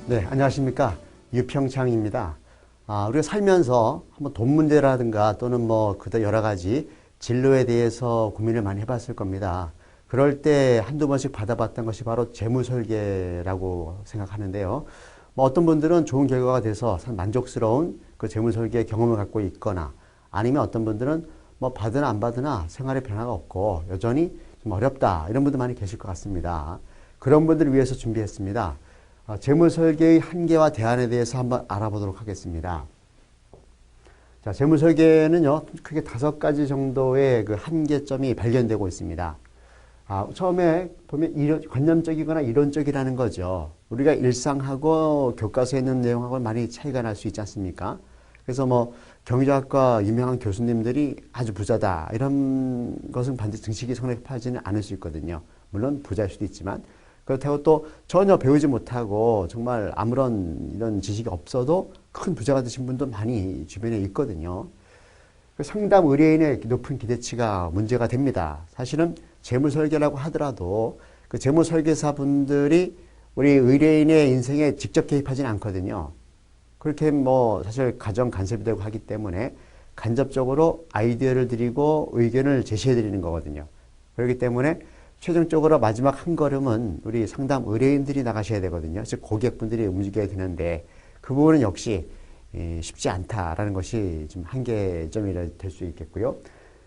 네, 안녕하십니까. 유평창입니다. 우리가 살면서 한번 돈 문제라든가 또는 뭐 그다 여러 가지 진로에 대해서 고민을 많이 해봤을 겁니다. 그럴 때 한두 번씩 받아봤던 것이 바로 재무설계라고 생각하는데요. 뭐 어떤 분들은 좋은 결과가 돼서 참 만족스러운 그 재무설계 경험을 갖고 있거나 아니면 어떤 분들은 뭐 받으나 안 받으나 생활에 변화가 없고 여전히 좀 어렵다 이런 분들 많이 계실 것 같습니다. 그런 분들을 위해서 준비했습니다. 재무설계의 한계와 대안에 대해서 한번 알아보도록 하겠습니다. 자, 재무설계는요, 크게 5가지 정도의 그 한계점이 발견되고 있습니다. 처음에 보면 관념적이거나 이론적이라는 거죠. 우리가 일상하고 교과서에 있는 내용하고 많이 차이가 날 수 있지 않습니까? 그래서 뭐 경제학과 유명한 교수님들이 아주 부자다 이런 것은 반드시 등식이 성립하지는 않을 수 있거든요. 물론 부자일 수도 있지만 그렇다고 또 전혀 배우지 못하고 정말 아무런 이런 지식이 없어도 큰 부자가 되신 분도 많이 주변에 있거든요. 상담 의뢰인의 높은 기대치가 문제가 됩니다. 사실은 재무설계라고 하더라도 그 재무설계사 분들이 우리 의뢰인의 인생에 직접 개입하지는 않거든요. 그렇게 뭐 사실 가정 간섭이 되고 하기 때문에 간접적으로 아이디어를 드리고 의견을 제시해 드리는 거거든요. 그렇기 때문에 최종적으로 마지막 한 걸음은 우리 상담 의뢰인들이 나가셔야 되거든요. 즉 고객분들이 움직여야 되는데 그 부분은 역시 쉽지 않다라는 것이 좀 한계점이 될 수 있겠고요.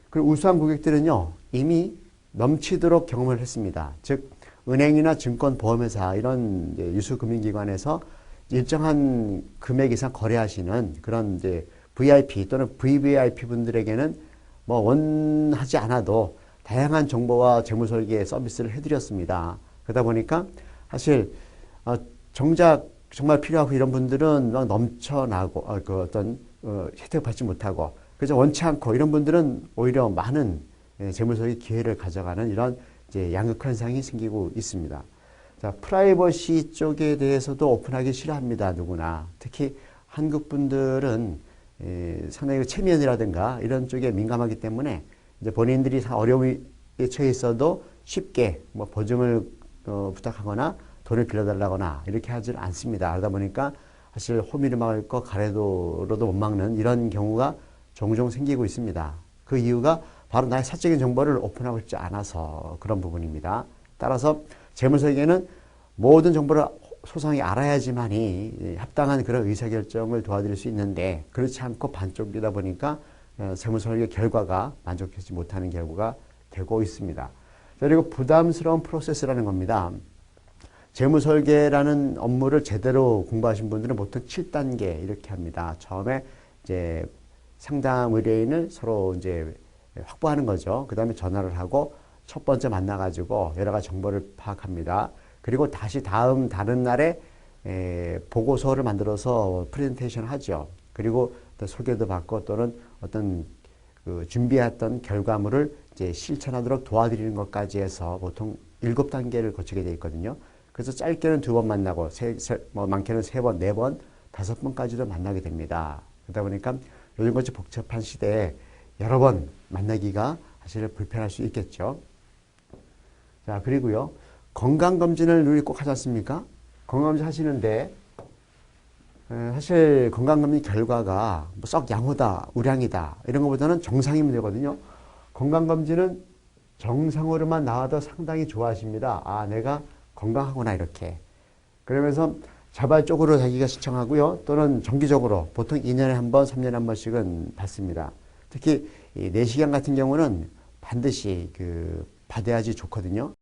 그리고 우수한 고객들은요 이미 넘치도록 경험을 했습니다. 즉 은행이나 증권, 보험회사 이런 유수금융기관에서 일정한 금액 이상 거래하시는 그런 이제 VIP 또는 VVIP 분들에게는 뭐 원하지 않아도 다양한 정보와 재무설계 서비스를 해드렸습니다. 그러다 보니까 사실 정작 정말 필요하고 이런 분들은 막 넘쳐나고 그 어떤 혜택을 받지 못하고 그저 원치 않고 이런 분들은 오히려 많은 재무설계 기회를 가져가는 이런 이제 양극 현상이 생기고 있습니다. 자, 프라이버시 쪽에 대해서도 오픈하기 싫어합니다. 누구나. 특히 한국 분들은 상당히 체면이라든가 이런 쪽에 민감하기 때문에 이제 본인들이 어려움에 처해 있어도 쉽게 뭐 보증을 부탁하거나 돈을 빌려달라거나 이렇게 하질 않습니다. 그러다 보니까 사실 호미를 막을 거 가래도로도 못 막는 이런 경우가 종종 생기고 있습니다. 그 이유가 바로 나의 사적인 정보를 오픈하고 싶지 않아서 그런 부분입니다. 따라서 재무설계는 모든 정보를 소상히 알아야지만이 합당한 그런 의사결정을 도와드릴 수 있는데 그렇지 않고 반쪽이다 보니까 재무설계 결과가 만족하지 못하는 결과가 되고 있습니다. 그리고 부담스러운 프로세스라는 겁니다. 재무설계라는 업무를 제대로 공부하신 분들은 보통 7단계 이렇게 합니다. 처음에 이제 상담 의뢰인을 서로 이제 확보하는 거죠. 그 다음에 전화를 하고 첫 번째 만나가지고 여러 가지 정보를 파악합니다. 그리고 다시 다른 날에 보고서를 만들어서 프레젠테이션을 하죠. 그리고 또 소개도 받고 또는 어떤 그 준비했던 결과물을 이제 실천하도록 도와드리는 것까지 해서 보통 7단계를 거치게 되어 있거든요. 그래서 짧게는 2번 만나고 뭐 많게는 3번, 4번, 5번까지도 만나게 됩니다. 그러다 보니까 요즘같이 복잡한 시대에 여러 번 만나기가 사실 불편할 수 있겠죠. 자, 그리고요. 건강검진을 우리 꼭 하지 않습니까? 건강검진 하시는데 사실 건강검진 결과가 뭐 썩 양호다, 우량이다 이런 것보다는 정상이면 되거든요. 건강검진은 정상으로만 나와도 상당히 좋아하십니다. 내가 건강하구나 이렇게. 그러면서 자발적으로 자기가 신청하고요. 또는 정기적으로 보통 2년에 한 번, 3년에 한 번씩은 받습니다. 특히 이 내시경 같은 경우는 반드시 받아야지 좋거든요.